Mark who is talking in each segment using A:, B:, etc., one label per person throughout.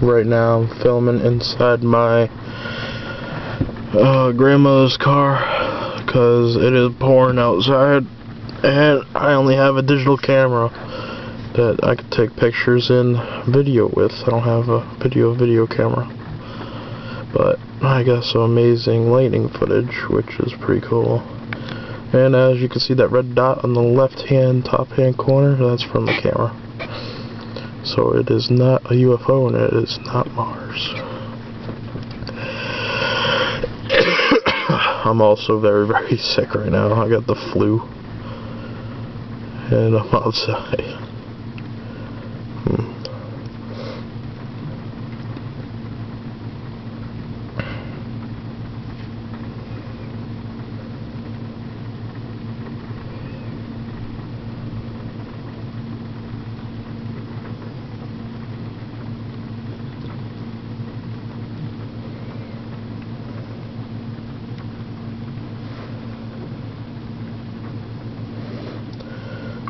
A: right now I'm filming inside my grandmother's car because it is pouring outside and I only have a digital camera that I could take pictures and video with. I don't have a video camera, but I got some amazing lighting footage, which is pretty cool. And as you can see, that red dot on the left-hand top-hand corner, that's from the camera. So it is not a UFO and it is not Mars. I'm also very, very sick right now. I got the flu. And I'm outside.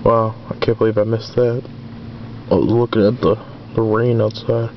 A: Wow, I can't believe I missed that. I was looking at the rain outside.